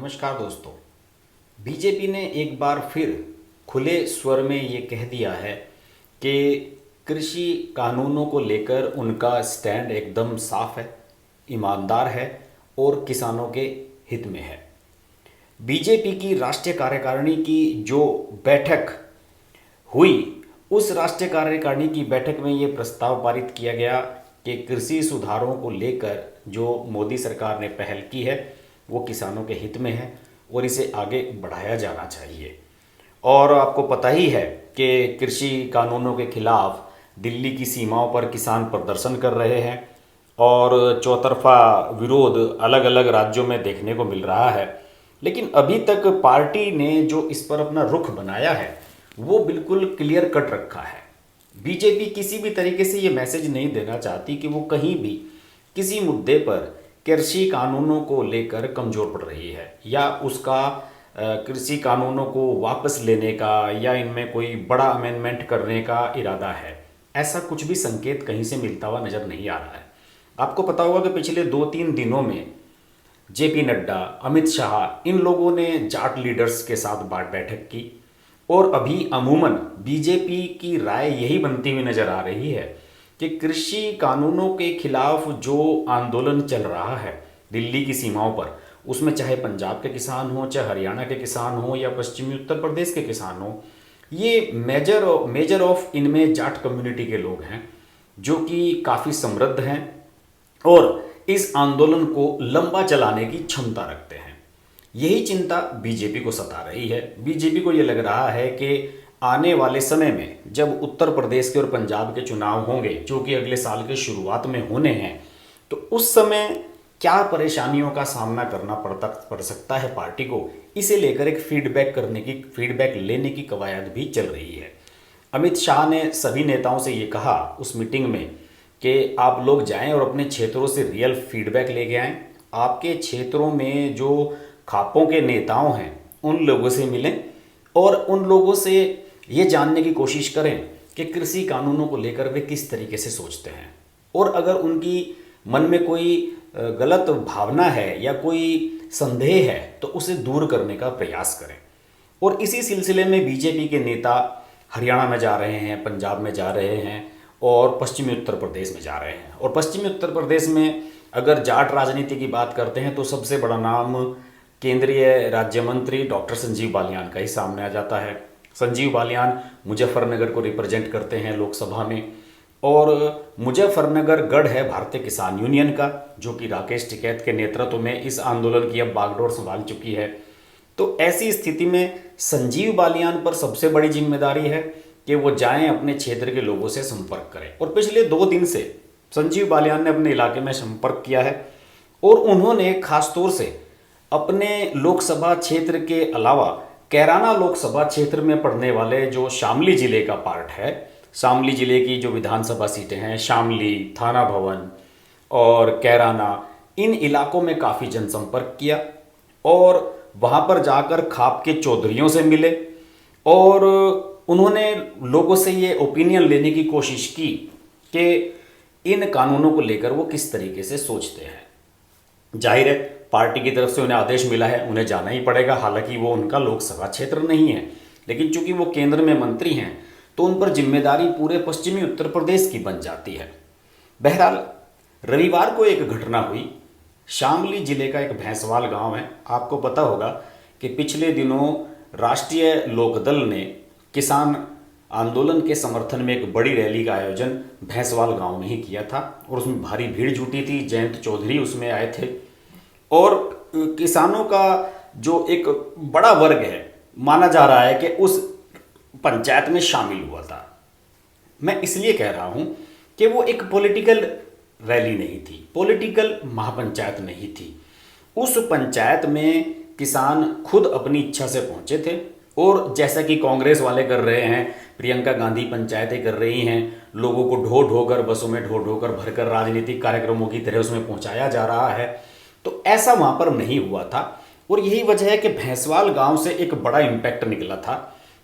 नमस्कार दोस्तों। बीजेपी ने एक बार फिर खुले स्वर में ये कह दिया है कि कृषि कानूनों को लेकर उनका स्टैंड एकदम साफ है, ईमानदार है और किसानों के हित में है। बीजेपी की राष्ट्रीय कार्यकारिणी की जो बैठक हुई, उस राष्ट्रीय कार्यकारिणी की बैठक में ये प्रस्ताव पारित किया गया कि कृषि सुधारों को लेकर जो मोदी सरकार ने पहल की है वो किसानों के हित में है और इसे आगे बढ़ाया जाना चाहिए। और आपको पता ही है कि कृषि कानूनों के खिलाफ दिल्ली की सीमाओं पर किसान प्रदर्शन कर रहे हैं और चौतरफा विरोध अलग अलग राज्यों में देखने को मिल रहा है। लेकिन अभी तक पार्टी ने जो इस पर अपना रुख बनाया है वो बिल्कुल क्लियर कट रखा है। बीजेपी किसी भी तरीके से ये मैसेज नहीं देना चाहती कि वो कहीं भी किसी मुद्दे पर कृषि कानूनों को लेकर कमज़ोर पड़ रही है या उसका कृषि कानूनों को वापस लेने का या इनमें कोई बड़ा अमेंडमेंट करने का इरादा है। ऐसा कुछ भी संकेत कहीं से मिलता हुआ नज़र नहीं आ रहा है। आपको पता होगा कि पिछले 2-3 दिनों में जेपी नड्डा, अमित शाह, इन लोगों ने जाट लीडर्स के साथ बैठक की और अभी अमूमन बीजेपी की राय यही बनती हुई नज़र आ रही है कि कृषि कानूनों के खिलाफ जो आंदोलन चल रहा है दिल्ली की सीमाओं पर, उसमें चाहे पंजाब के किसान हो, चाहे हरियाणा के किसान हो या पश्चिमी उत्तर प्रदेश के किसान हो, ये मेजर ऑफ इनमें जाट कम्युनिटी के लोग हैं जो कि काफ़ी समृद्ध हैं और इस आंदोलन को लंबा चलाने की क्षमता रखते हैं। यही चिंता बीजेपी को सता रही है। बीजेपी को ये लग रहा है कि आने वाले समय में जब उत्तर प्रदेश के और पंजाब के चुनाव होंगे जो कि अगले साल के शुरुआत में होने हैं, तो उस समय क्या परेशानियों का सामना करना पड़ सकता है पार्टी को, इसे लेकर एक फीडबैक लेने की कवायद भी चल रही है। अमित शाह ने सभी नेताओं से ये कहा उस मीटिंग में कि आप लोग जाएं और अपने क्षेत्रों से रियल फीडबैक लेके आएं। आपके क्षेत्रों में जो खापों के नेताओं हैं उन लोगों से मिलें और उन लोगों से ये जानने की कोशिश करें कि कृषि कानूनों को लेकर वे किस तरीके से सोचते हैं और अगर उनकी मन में कोई गलत भावना है या कोई संदेह है तो उसे दूर करने का प्रयास करें। और इसी सिलसिले में बीजेपी के नेता हरियाणा में जा रहे हैं, पंजाब में जा रहे हैं और पश्चिमी उत्तर प्रदेश में जा रहे हैं। और पश्चिमी उत्तर प्रदेश में अगर जाट राजनीति की बात करते हैं तो सबसे बड़ा नाम केंद्रीय राज्य मंत्री डॉक्टर संजीव बालियान का ही सामने आ जाता है। संजीव बालियान मुजफ्फरनगर को रिप्रेजेंट करते हैं लोकसभा में और मुजफ्फरनगर गढ़ है भारतीय किसान यूनियन का, जो कि राकेश टिकैत के नेतृत्व में इस आंदोलन की अब बागडोर संभाल चुकी है। तो ऐसी स्थिति में संजीव बालियान पर सबसे बड़ी जिम्मेदारी है कि वो जाएं अपने क्षेत्र के लोगों से संपर्क करें। और पिछले 2 दिन से संजीव बालियान ने अपने इलाके में संपर्क किया है और उन्होंने खासतौर से अपने लोकसभा क्षेत्र के अलावा कैराना लोकसभा क्षेत्र में पड़ने वाले जो शामली जिले का पार्ट है, शामली जिले की जो विधानसभा सीटें हैं शामली, थाना भवन और कैराना, इन इलाकों में काफ़ी जनसंपर्क किया और वहाँ पर जाकर खाप के चौधरियों से मिले और उन्होंने लोगों से ये ओपिनियन लेने की कोशिश की कि इन कानूनों को लेकर वो किस तरीके से सोचते हैं। जाहिर है पार्टी की तरफ से उन्हें आदेश मिला है, उन्हें जाना ही पड़ेगा। हालांकि वो उनका लोकसभा क्षेत्र नहीं है, लेकिन चूंकि वो केंद्र में मंत्री हैं तो उन पर जिम्मेदारी पूरे पश्चिमी उत्तर प्रदेश की बन जाती है। बहरहाल रविवार को एक घटना हुई। शामली जिले का एक भैंसवाल गांव है। आपको पता होगा कि पिछले दिनों राष्ट्रीय लोकदल ने किसान आंदोलन के समर्थन में एक बड़ी रैली का आयोजन भैंसवाल गांव में ही किया था और उसमें भारी भीड़ जुटी थी। जयंत चौधरी उसमें आए थे और किसानों का जो एक बड़ा वर्ग है माना जा रहा है कि उस पंचायत में शामिल हुआ था। मैं इसलिए कह रहा हूं कि वो एक पॉलिटिकल रैली नहीं थी, पॉलिटिकल महापंचायत नहीं थी। उस पंचायत में किसान खुद अपनी इच्छा से पहुंचे थे और जैसा कि कांग्रेस वाले कर रहे हैं, प्रियंका गांधी पंचायतें कर रही हैं, लोगों को ढो ढो कर बसों में ढो ढो कर भरकर राजनीतिक कार्यक्रमों की तरह उसमें पहुंचाया जा रहा है, तो ऐसा वहां पर नहीं हुआ था। और यही वजह है कि भैंसवाल गांव से एक बड़ा इम्पैक्ट निकला था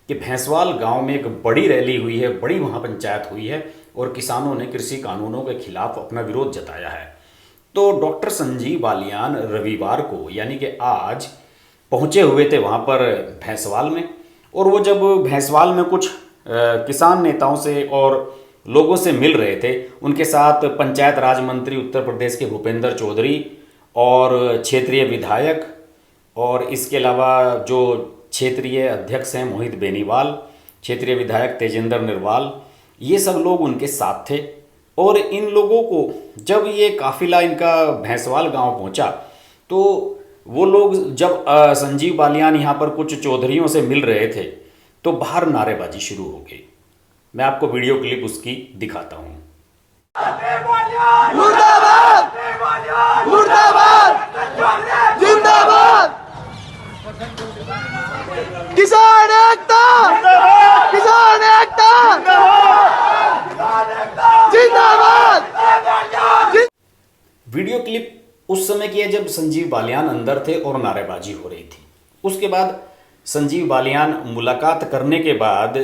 कि भैंसवाल गांव में एक बड़ी रैली हुई है, बड़ी महापंचायत हुई है और किसानों ने कृषि कानूनों के खिलाफ अपना विरोध जताया है। तो डॉक्टर संजीव बालियान रविवार को यानी कि आज पहुंचे हुए थे वहां पर भैंसवाल में। और वो जब भैंसवाल में कुछ किसान नेताओं से और लोगों से मिल रहे थे, उनके साथ पंचायत राज मंत्री उत्तर प्रदेश के भूपेंद्र चौधरी और क्षेत्रीय विधायक और इसके अलावा जो क्षेत्रीय अध्यक्ष हैं मोहित बेनीवाल, क्षेत्रीय विधायक तेजेंद्र निर्वाल, ये सब लोग उनके साथ थे। और इन लोगों को जब ये काफिला इनका भैंसवाल गांव पहुंचा तो वो लोग जब संजीव बालियान यहाँ पर कुछ चौधरियों से मिल रहे थे तो बाहर नारेबाजी शुरू हो गई। मैं आपको वीडियो क्लिप उसकी दिखाता हूँ। मुर्दाबाद मुर्दाबाद जिंदाबाद किसान एकता जिंदाबाद। वीडियो क्लिप उस समय की है जब संजीव बालियान अंदर थे और नारेबाजी हो रही थी। उसके बाद संजीव बालियान मुलाकात करने के बाद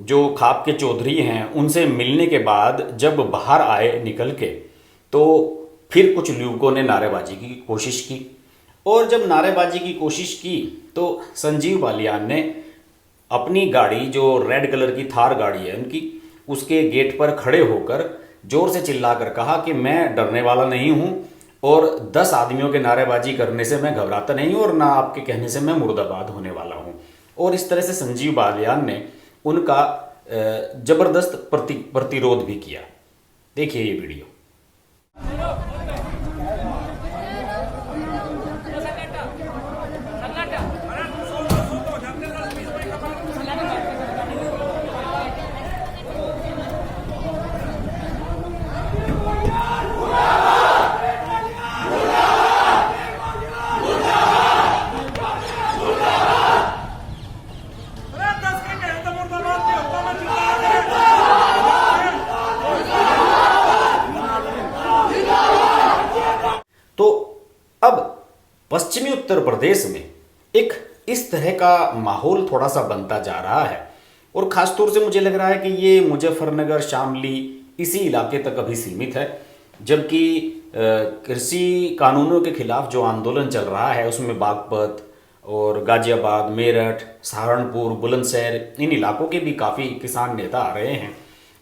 जो खाप के चौधरी हैं उनसे मिलने के बाद जब बाहर आए निकल के, तो फिर कुछ लोगों ने नारेबाजी की कोशिश की। और जब नारेबाजी की कोशिश की तो संजीव बालियान ने अपनी गाड़ी, जो रेड कलर की थार गाड़ी है उनकी, उसके गेट पर खड़े होकर जोर से चिल्लाकर कहा कि मैं डरने वाला नहीं हूं और 10 आदमियों के नारेबाजी करने से मैं घबराता नहीं हूं और ना आपके कहने से मैं मुर्दाबाद होने वाला हूं। और इस तरह से संजीव बालियान ने उनका जबरदस्त प्रतिरोध भी किया। देखिए ये वीडियो। तो अब पश्चिमी उत्तर प्रदेश में एक इस तरह का माहौल थोड़ा सा बनता जा रहा है और खासतौर से मुझे लग रहा है कि ये मुजफ्फरनगर, शामली इसी इलाके तक अभी सीमित है। जबकि कृषि कानूनों के खिलाफ जो आंदोलन चल रहा है उसमें बागपत और गाजियाबाद, मेरठ, सहारनपुर, बुलंदशहर इन इलाकों के भी काफ़ी किसान नेता आ रहे हैं।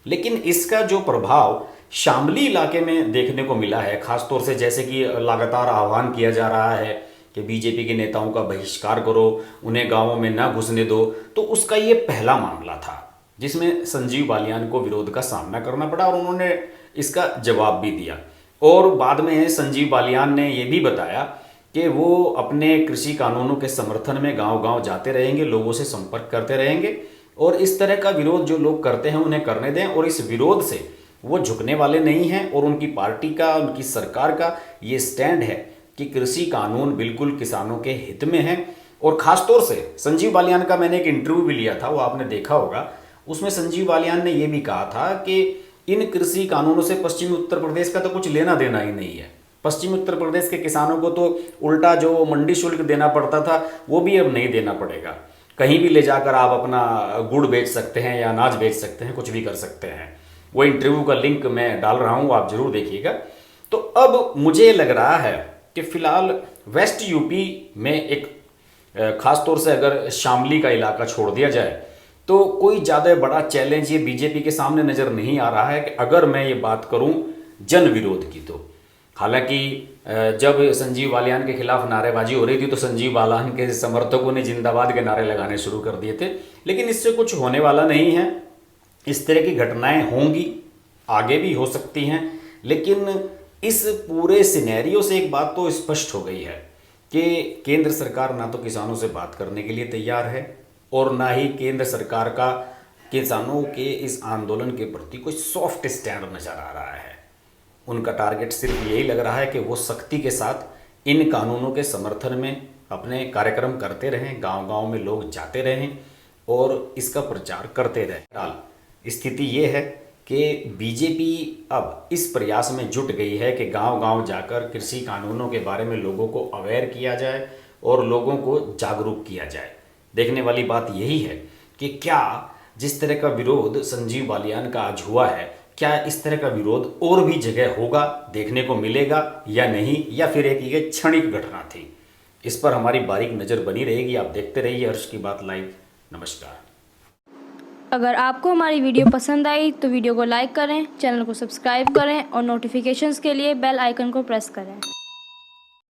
लेकिन इसका जो प्रभाव शामली इलाके में देखने को मिला है, खासतौर से जैसे कि लगातार आह्वान किया जा रहा है कि बीजेपी के नेताओं का बहिष्कार करो, उन्हें गांवों में ना घुसने दो, तो उसका ये पहला मामला था जिसमें संजीव बालियान को विरोध का सामना करना पड़ा और उन्होंने इसका जवाब भी दिया। और बाद में संजीव बालियान ने यह भी बताया कि वो अपने कृषि कानूनों के समर्थन में गांव-गांव जाते रहेंगे, लोगों से संपर्क करते रहेंगे और इस तरह का विरोध जो लोग करते हैं उन्हें करने दें। और इस विरोध से वो झुकने वाले नहीं हैं और उनकी पार्टी का, उनकी सरकार का ये स्टैंड है कि कृषि कानून बिल्कुल किसानों के हित में है। और ख़ासतौर से संजीव बालियान का मैंने एक इंटरव्यू भी लिया था, वो आपने देखा होगा। उसमें संजीव बालियान ने ये भी कहा था कि इन कृषि कानूनों से पश्चिमी उत्तर प्रदेश का तो कुछ लेना देना ही नहीं है। पश्चिमी उत्तर प्रदेश के किसानों को तो उल्टा जो मंडी शुल्क देना पड़ता था वो भी अब नहीं देना पड़ेगा। कहीं भी ले जाकर आप अपना गुड़ बेच सकते हैं या अनाज बेच सकते हैं, कुछ भी कर सकते हैं। वो इंटरव्यू का लिंक मैं डाल रहा हूँ, आप जरूर देखिएगा। तो अब मुझे लग रहा है कि फिलहाल वेस्ट यूपी में एक खासतौर से अगर शामली का इलाका छोड़ दिया जाए तो कोई ज़्यादा बड़ा चैलेंज ये बीजेपी के सामने नज़र नहीं आ रहा है कि अगर मैं ये बात करूं जन विरोध की तो। हालांकि जब संजीव बालियान के खिलाफ नारेबाजी हो रही थी तो संजीव बालियान के समर्थकों ने जिंदाबाद के नारे लगाने शुरू कर दिए थे, लेकिन इससे कुछ होने वाला नहीं है। इस तरह की घटनाएं होंगी, आगे भी हो सकती हैं, लेकिन इस पूरे सिनेरियो से एक बात तो स्पष्ट हो गई है कि केंद्र सरकार ना तो किसानों से बात करने के लिए तैयार है और ना ही केंद्र सरकार का किसानों के इस आंदोलन के प्रति कोई सॉफ्ट स्टैंड नजर आ रहा है। उनका टारगेट सिर्फ यही लग रहा है कि वो सख्ती के साथ इन कानूनों के समर्थन में अपने कार्यक्रम करते रहें, गांव-गांव में लोग जाते रहें और इसका प्रचार करते रहें। स्थिति ये है कि बीजेपी अब इस प्रयास में जुट गई है कि गांव-गांव जाकर कृषि कानूनों के बारे में लोगों को अवेयर किया जाए और लोगों को जागरूक किया जाए। देखने वाली बात यही है कि क्या जिस तरह का विरोध संजीव बालियान का आज हुआ है, क्या इस तरह का विरोध और भी जगह होगा, देखने को मिलेगा या नहीं, या फिर एक ये क्षणिक घटना थी। इस पर हमारी बारीक नज़र बनी रहेगी। आप देखते रहिए हर्ष की बात लाइव। नमस्कार। अगर आपको हमारी वीडियो पसंद आई तो वीडियो को लाइक करें, चैनल को सब्सक्राइब करें और नोटिफिकेशंस के लिए बेल आइकन को प्रेस करें।